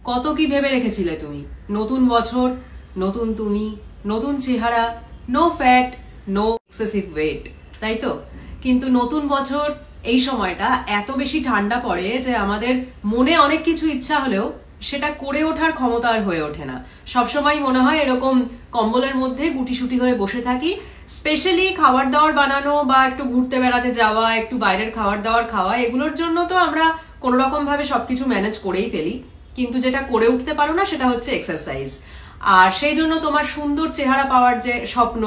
কত কি ভেবে রেখেছিলে তুমি? নতুন বছর, নতুন তুমি, নতুন চেহারা, no fat, no excessive weight, তাই তো? কিন্তু নতুন বছর এই সময়টা এত বেশি ঠান্ডা পড়ে যে আমাদের মনে অনেক কিছু ইচ্ছা হলেও সেটা করে ওঠার ক্ষমতা আর হয়ে ওঠে না। সবসময় মনে হয় এরকম কম্বলের মধ্যে গুটিসুটি হয়ে বসে থাকি। স্পেশালি খাবার দাবার বানানো বা একটু ঘুরতে বেড়াতে যাওয়া, একটু বাইরের খাবার দাবার খাওয়া, এগুলোর জন্য তো আমরা কোনো রকম ভাবে সবকিছু ম্যানেজ করেই ফেলি, কিন্তু যেটা করে উঠতে পারো না সেটা হচ্ছে এক্সারসাইজ। আর সেই জন্য তোমার সুন্দর চেহারা পাওয়ার যে স্বপ্ন,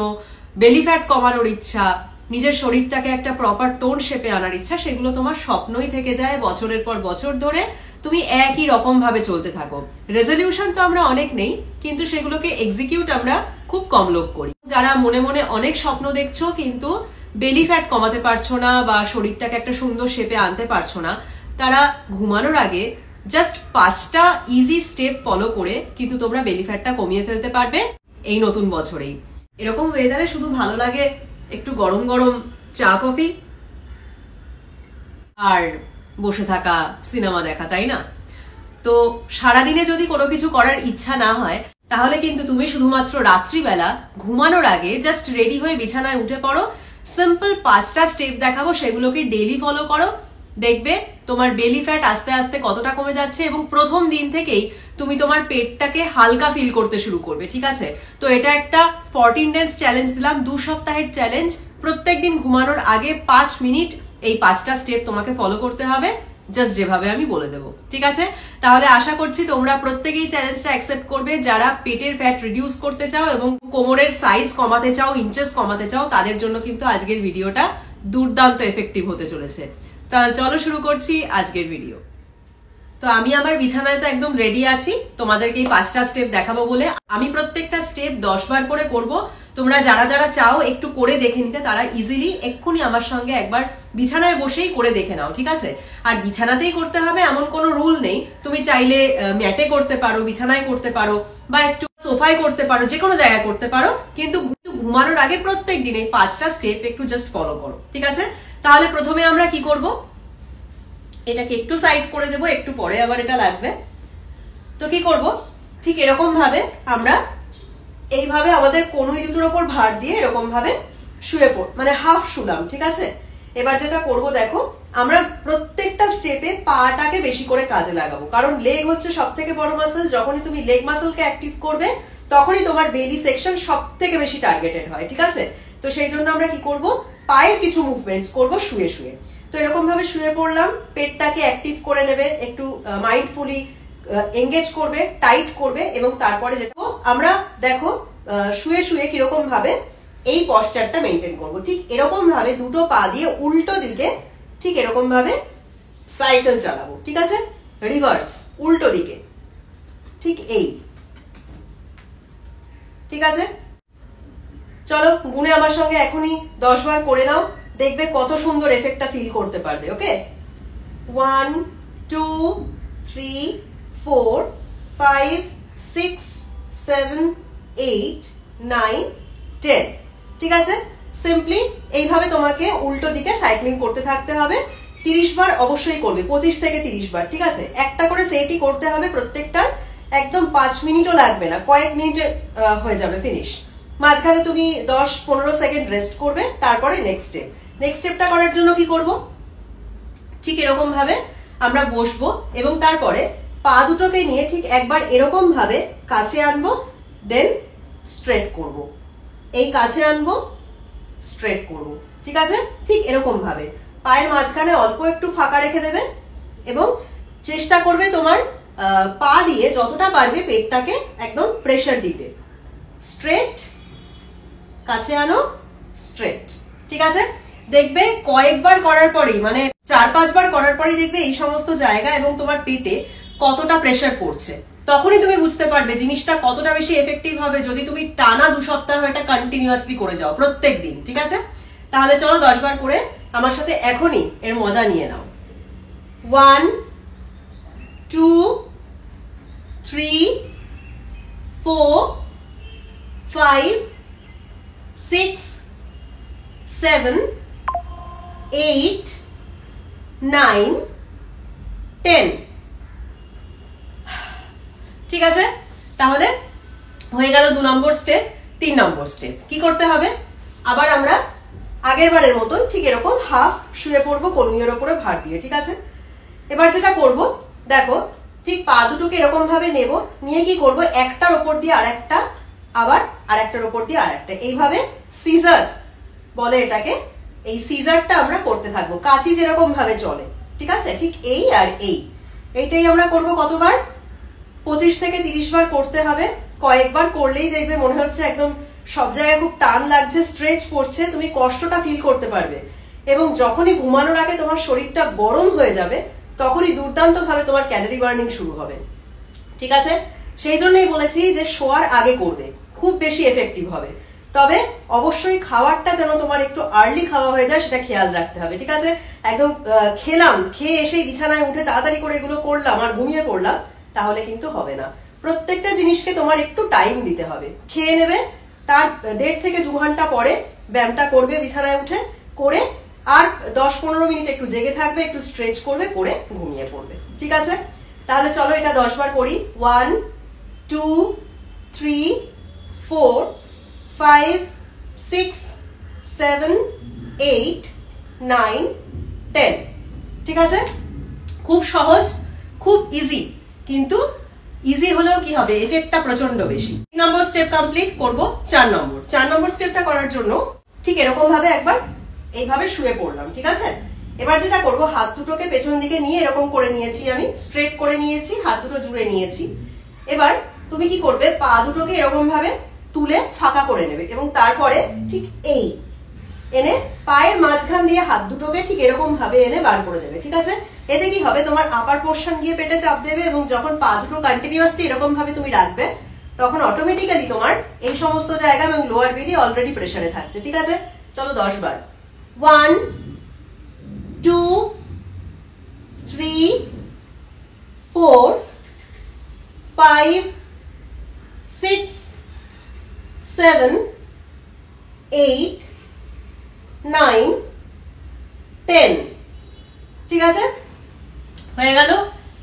বেলি ফ্যাট কমানোর ইচ্ছা, নিজের শরীরটাকে একটা প্রপার টোন শেপে আনার ইচ্ছা, সেগুলো তোমার স্বপ্নই থেকে যায় বছরের পর বছর ধরে। তুমি একই রকম ভাবে চলতে থাকো। রেজলিউশন তো আমরা অনেক নেই, কিন্তু সেগুলোকে এক্সিকিউট আমরা খুব কম লোক করি। যারা মনে মনে অনেক স্বপ্ন দেখছো কিন্তু বেলি ফ্যাট কমাতে পারছো না বা শরীরটাকে একটা সুন্দর শেপে আনতে পারছো না, তারা ঘুমানোর আগে জাস্ট 5টা ইজি স্টেপ ফলো করে কিন্তু তোমরা বেলি ফ্যাটটা কমিয়ে ফেলতে পারবে এই নতুন বছরেই। এরকম ওয়েদারে শুধু ভালো লাগে একটু গরম গরম চা কফি আর বসে থাকা, সিনেমা দেখা, তাই না? তো সারাদিনে যদি কোনো কিছু করার ইচ্ছা না হয়, তাহলে কিন্তু তুমি শুধুমাত্র রাত্রিবেলা ঘুমানোর আগে জাস্ট রেডি হয়ে বিছানায় উঠে পড়ো। সিম্পল 5টা স্টেপ দেখাবো, সেগুলোকে ডেইলি ফলো করো। দেখবে তোমার বেলি ফ্যাট আস্তে আস্তে কতটা কমে যাচ্ছে, এবং প্রথম দিন থেকেই তুমি তোমার পেটটাকে হালকা ফিল করতে শুরু করবে। ঠিক আছে? তো এটা একটা 14 ডেজ চ্যালেঞ্জ দিলাম, 2 সপ্তাহের চ্যালেঞ্জ। প্রত্যেকদিন ঘুমানোর আগে 5 মিনিট এই 5টা স্টেপ তোমাকে ফলো করতে হবে, জাস্ট যেভাবে আমি বলে দেবো। ঠিক আছে? তাহলে আশা করছি তোমরা প্রত্যেকেই চ্যালেঞ্জটা অ্যাকসেপ্ট করবে। যারা পেটের ফ্যাট রিডিউস করতে চাও এবং কোমরের সাইজ কমাতে চাও, ইঞ্চেস কমাতে চাও, তাদের জন্য কিন্তু আজকের ভিডিওটা দুর্দান্ত এফেক্টিভ হতে চলেছে। তাহলে চলো শুরু করছি আজকের ভিডিও। তো আমি আমার বিছানায় তো একদম রেডি আছি তোমাদেরকে এই 5টা স্টেপ দেখাবো বলে। আমি প্রত্যেকটা স্টেপ 10 বার করে করব। তোমরা যারা যারা চাও একটু করে দেখে নিতে, তারা ইজিলি এক্ষুনি আমার সঙ্গে একবার বিছানায় বসেই করে দেখে নাও। ঠিক আছে? আর বিছানাতেই করতে হবে এমন কোনো রুল নেই। তুমি চাইলে ম্যাটে করতে পারো, বিছানায় করতে পারো, বা একটু সোফায় করতে পারো, যে কোনো জায়গায় করতে পারো, কিন্তু ঘুমানোর আগে প্রত্যেক দিন এই 5টা স্টেপ একটু জাস্ট ফলো করো। ঠিক আছে? তাহলে প্রথমে আমরা কি করব, এটাকে একটু সাইড করে দেবো, একটু পরে আবার এটা লাগবে। তো কি করব, ঠিক এরকম ভাবে আমরা এইভাবে আমাদের কনুই দুটোর ওপর ভার দিয়ে এরকম ভাবে শুয়ে পড়, মানে হাফ শুলাম। ঠিক আছে? এবার যেটা করব দেখো, আমরা প্রত্যেকটা স্টেপে পাটাকে বেশি করে কাজে লাগাবো, কারণ লেগ হচ্ছে সব থেকে বড় মাসল। যখনই তুমি লেগ মাসলকে অ্যাক্টিভ করবে, তখনই তোমার বেলি সেকশন সব থেকে বেশি টার্গেটেড হয়। ঠিক আছে? তো সেই জন্য আমরা কি করব, পায়ের কিছু মুভমেন্টস করব শুয়ে শুয়ে। তো এরকম ভাবে শুয়ে পড়লাম, পেটটাকে অ্যাক্টিভ করে নেবে, একটু মাইন্ডফুলি এঙ্গেজ করবে, টাইট করবে, এবং তারপরে যেটা আমরা দেখো শুয়ে শুয়ে কিরকম ভাবে এই পশ্চারটা মেনটেন করব। ঠিক এরকম ভাবে দুটো পা দিয়ে উল্টো দিকে ঠিক এরকম ভাবে সাইকেল চালাবো। ঠিক আছে? রিভার্স, উল্টো দিকে, ঠিক এই। ঠিক আছে? চলো গুনে আমার সঙ্গে এখনই 10 বার করে নাও, দেখবে কত সুন্দর এফেক্টটা ফিল করতে পারবে। ওকে? 1 2 3 4 5 6 7 8 9 10। ঠিক আছে? সিম্পলি এইভাবে তোমাকে উল্টো দিকে সাইক্লিং করতে থাকতে হবে। 30 বার অবশ্যই করবে, 25 থেকে 30 বার। ঠিক আছে? একটা করে সেটই করতে হবে প্রত্যেকটার, একদম 5 মিনিটও লাগবে না, কয়েক মিনিটে হয়ে যাবে ফিনিশ। মাঝখানে তুমি 10-15 সেকেন্ড রেস্ট করবে, তারপরে নেক্সট স্টেপ। নেক্সট স্টেপটা করার জন্য কি করব, ঠিক এরকম ভাবে আমরা বসবো, এবং তারপরে পা দুটোকে নিয়ে ঠিক একবার এরকম ভাবে কাছে আনবো, দেন স্ট্রেট করব। এই কাছে আনবো, স্ট্রেট করব। ঠিক আছে? ঠিক এরকম ভাবে পায়ের মাঝখানে অল্প একটু ফাঁকা রেখে দেবে, এবং চেষ্টা করবে তোমার পা দিয়ে যতটা পারবে পেটটাকে একদম প্রেসার দিতে। স্ট্রেট, কাছে আনো, স্ট্রেট। ঠিক আছে? দেখবে কয়েকবার করার পরেই, মানে 4-5 বার করার পরেই দেখবে এই সমস্ত জায়গা এবং তোমার পেটে কতটা প্রেসার পড়ছে। তখনই তুমি বুঝতে পারবে জিনিসটা কতটা বেশি এফেক্টিভ হবে যদি তুমি টানা 2 সপ্তাহ এটা কন্টিনিউয়াসলি করে যাও প্রত্যেক দিন। ঠিক আছে? তাহলে চলো 10 বার করে আমার সাথে এখনই এর মজা নিয়ে নাও। 1 2 3 4 5 6 7 8 9 10। ঠিক আছে, তাহলে হয়ে গেল 2 নম্বর স্টেপ। 3 নম্বর স্টেপ কি করতে হবে, আবার আমরা আগের বারের মতন ঠিক এরকম হাফ শুয়ে পড়বো কনুইয়ের ওপরে ভার দিয়ে। ঠিক আছে, এবার যেটা করব দেখো, ঠিক পা দুটোকে এরকম ভাবে নেব, নিয়ে কি করব, একটার ওপর দিয়ে আরেকটা, আবার আরেকটার ওপর দিয়ে আরেকটা, এইভাবে সিজার বলে এটাকে, এই সিজারটা আমরা করতে থাকবো, কাঁচি যেরকম ভাবে চলে। ঠিক আছে, ঠিক এই আর এইটাই আমরা করব কতবার, 25 থেকে 30 বার করতে হবে। কয়েকবার করলেই দেখবে মনে হচ্ছে একদম সব জায়গায় খুব টান লাগছে, স্ট্রেচ পড়ছে, তুমি কষ্টটা ফিল করতে পারবে। এবং যখনই ঘুমানোর আগে তোমার শরীরটা গরম হয়ে যাবে, তখনই দুর্দান্ত ভাবে তোমার ক্যালোরি বার্নিং শুরু হবে। ঠিক আছে, সেই জন্যই বলেছি যে শোয়ার আগে করবে, খুব বেশি এফেক্টিভ হবে। তবে অবশ্যই খাবারটা যেন তোমার একটু আর্লি খাওয়া হয়ে যায়, সেটা খেয়াল রাখতে হবে। ঠিক আছে, একদম খেয়ে এসে বিছানায় উঠে তাড়াতাড়ি করে এগুলো করলাম আর ঘুমিয়ে পড়লাম, তাহলে কিন্তু হবে না। প্রত্যেকটা জিনিসকে তোমার একটু টাইম দিতে হবে। খেয়ে নেবে, তার 1.5 থেকে 2 ঘন্টা পরে ব্যায়ামটা করবে বিছানায় উঠে, করে আর 10-15 মিনিট একটু জেগে থাকবে, একটু স্ট্রেচ করবে, করে ঘুমিয়ে পড়বে। ঠিক আছে, তাহলে চলো এটা 10 বার করি। 1 2 3 4 5 6 7 8 9 10। ঠিক আছে, খুব সহজ, খুব ইজি, কিন্তু ইজি হলেও কি হবে, এফেক্টটা প্রচন্ড বেশি। 3 নম্বর স্টেপ কমপ্লিট করব। 4 নম্বর স্টেপটা করার জন্য ঠিক এরকম ভাবে একবার এইভাবে শুয়ে পড়লাম। ঠিক আছে, এবার যেটা করব, হাত দুটোকে পেছন দিকে নিয়ে এরকম করে নিয়েছি, আমি স্ট্রেট করে নিয়েছি, হাত দুটো জুড়ে নিয়েছি। এবার তুমি কি করবে, পা দুটোকে এরকম ভাবে তুলে ফাঁকা করে নেবে, এবং তারপরে ঠিক এই এনে পায়ের মাঝখান দিয়ে হাত দুটোকে ঠিক এরকম ভাবে এনে বার করে দেবে। ঠিক আছে, এতে কি হবে, তোমার আপার পোর্শন গিয়ে পেটে চাপ দেবে, এবং যখন পা দুটো কন্টিনিউয়াসলি এরকম ভাবে তুমি রাখবে, তখন অটোমেটিক্যালি তোমার এই সমস্ত জায়গা এবং লোয়ার বেলি অলরেডি প্রেসারে থাকছে। ঠিক আছে, চলো 10 বার। 1 2 3 4 5 6 7 8 9 10। ঠিক আছে, হয়ে গেল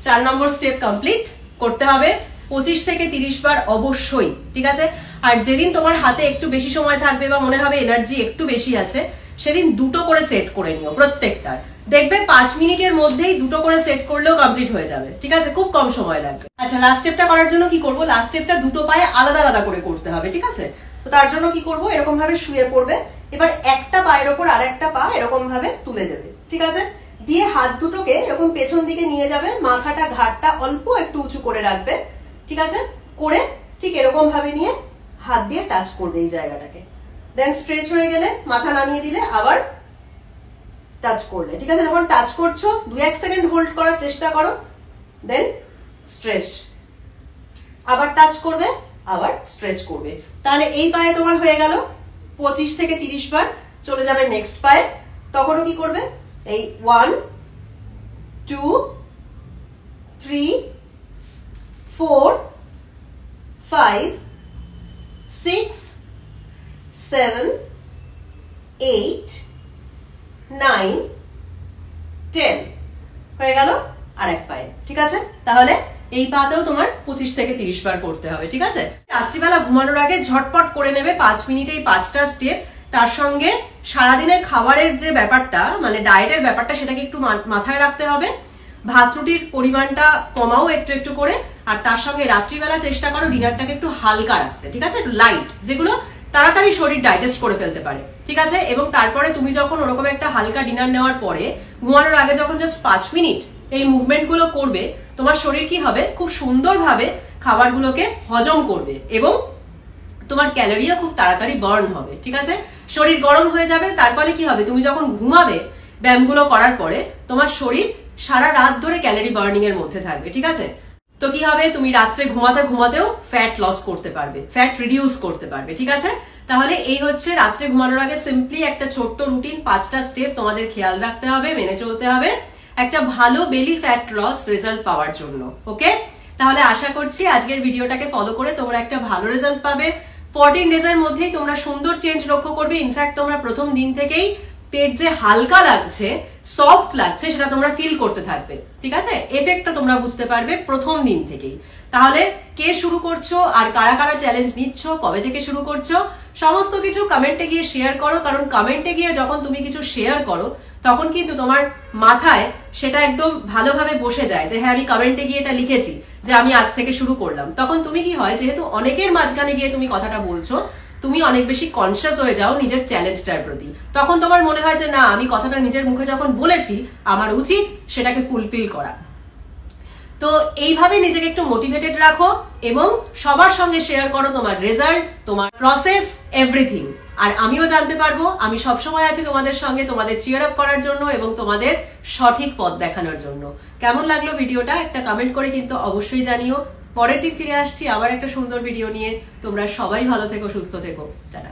4 নম্বর স্টেপ কমপ্লিট। করতে হবে 25 থেকে 30 বার অবশ্যই। ঠিক আছে, আর যেদিন তোমার হাতে একটু বেশি সময় থাকবে বা মনে হবে এনার্জি একটু বেশি আছে, সেদিন 2টো করে সেট করে নিও প্রত্যেকটার। দেখবে 5 মিনিটের মধ্যেই 2টো করে সেট করলেও কমপ্লিট হয়ে যাবে। ঠিক আছে, খুব কম সময় লাগবে। আচ্ছা, লাস্ট স্টেপটা করার জন্য কি করব, লাস্ট স্টেপটা 2টো পায়ে আলাদা আলাদা করে করতে হবে। ঠিক আছে, তো তার জন্য কি করব, এরকম ভাবে শুয়ে পড়বে, এবার একটা পায়ের ওপর আরেকটা পা এরকম ভাবে তুলে দেবে। ঠিক আছে, দিয়ে হাত দুটোকে এরকম পেছন দিকে নিয়ে যাবে, মাথাটা ঘাড়টা অল্প একটু উঁচু করে রাখবে। ঠিক আছে, করে ঠিক এরকম ভাবে নিয়ে হাত দিয়ে টাচ করবে এই জায়গাটাকে, দেন স্ট্রেচ হয়ে গেলে মাথা নামিয়ে দিলে আবার টাচ করলে। ঠিক আছে, যখন টাচ করছো 2-1 সেকেন্ড হোল্ড করার চেষ্টা করো, দেন স্ট্রেচ, আবার টাচ করবে, আবার স্ট্রেচ করবে। তাহলে এই পায়ে তোমার হয়ে গেল 25 থেকে 30 বার। চলে যাবে নেক্সট পায়ে, তখনও কি করবে, এই 1 2 3 4 5 6 7 8 9 10 হয়ে গেল আরেক পায়ে। ঠিক আছে, তাহলে এই পাতেও তোমার 25 থেকে 30 বার করতে হবে। ঠিক আছে, রাত্রিবেলা ঘুমানোর আগে ঝটপট করে নেবে 5 মিনিটেই 5টা স্টেপ। তার সঙ্গে সারাদিনের খাবারের যে ব্যাপারটা, মানে ডায়েটের ব্যাপারটা, সেটাকে একটু মাথায় রাখতে হবে। ভাত রুটির পরিমাণটা কমাও একটু একটু করে, আর তার সঙ্গে রাত্রিবেলা চেষ্টা করো ডিনারটাকে একটু হালকা রাখতে। ঠিক আছে, একটু লাইট, যেগুলো তাড়াতাড়ি শরীর ডাইজেস্ট করে ফেলতে পারে। ঠিক আছে, এবং তারপরে তুমি যখন ওরকম একটা হালকা ডিনার নেওয়ার পরে ঘুমানোর আগে যখন জাস্ট 5 মিনিট এই মুভমেন্ট গুলো করবে, তোমার শরীর কি হবে, খুব সুন্দরভাবে খাবারগুলোকে হজম করবে, এবং তোমার ক্যালোরিও খুব তাড়াতাড়ি বার্ন হবে। ঠিক আছে, শরীর গরম হয়ে যাবে, তার ফলে কি হবে, তুমি যখন ঘুমাবে ব্যায়ামগুলো করার পরে, তোমার শরীর সারা রাত ধরে ক্যালোরি বার্নিং এর মধ্যে থাকবে। ঠিক আছে, তো কি হবে, তুমি রাত্রে ঘুমাতেও ফ্যাট লস করতে পারবে, ফ্যাট রিডিউস করতে পারবে। ঠিক আছে, তাহলে এই হচ্ছে রাত্রে ঘুমানোর আগে সিম্পলি একটা ছোট্ট রুটিন, 5টা স্টেপ তোমাদের খেয়াল রাখতে হবে, মেনে চলতে হবে একটা ভালো বেলি ফ্যাট লস রেজাল্ট পাওয়ার জন্য। ওকে, তাহলে আশা করছি আজকের ভিডিওটাকে ফলো করে তোমরা একটা ভালো রেজাল্ট পাবে। 14 ডেজের মধ্যেই তোমরা সুন্দর চেঞ্জ লক্ষ্য করবে। ইনফ্যাক্ট তোমরা প্রথম দিন থেকেই পেট যে হালকা লাগছে, সফট লাগছে, সেটা তোমরা ফিল করতে থাকবে। ঠিক আছে, এফেক্টটা তোমরা বুঝতে পারবে প্রথম দিন থেকেই। তাহলে কে শুরু করছো আর কারা কারা চ্যালেঞ্জ নিচ্ছ, কবে থেকে শুরু করছো, সমস্ত কিছু কমেন্টে গিয়ে শেয়ার করো। কারণ কমেন্টে গিয়ে যখন তুমি কিছু শেয়ার করো তখন কিন্তু তোমার মাথায় সেটা একদম ভালোভাবে বসে যায় যে হ্যাঁ আমি কমেন্টে গিয়ে এটা লিখেছি যে আমি আজ থেকে শুরু করলাম। তখন তুমি কি হয়, যেহেতু অনেকের মাঝখানে গিয়ে তুমি কথাটা বলছো, তুমি অনেক বেশি কনসিয়াস হয়ে যাও নিজের চ্যালেঞ্জটার প্রতি। তখন তোমার মনে হয় যে না, আমি কথাটা নিজের মুখে যখন বলেছি আমার উচিত সেটাকে ফুলফিল করা। তো এইভাবে নিজেকে একটু মোটিভেটেড রাখো এবং সবার সঙ্গে শেয়ার করো তোমার রেজাল্ট, তোমার প্রসেস, এভরিথিং। আর আমিও জানতে পারবো, আমি সবসময় আছি তোমাদের সঙ্গে, তোমাদের চিয়ার আপ করার জন্য এবং তোমাদের সঠিক পথ দেখানোর জন্য। কেমন লাগলো ভিডিওটা একটা কমেন্ট করে কিন্তু অবশ্যই জানিও। পরের দিন ফিরে আসছি আবার একটা সুন্দর ভিডিও নিয়ে। তোমরা সবাই ভালো থেকো, সুস্থ থেকো, টাটা।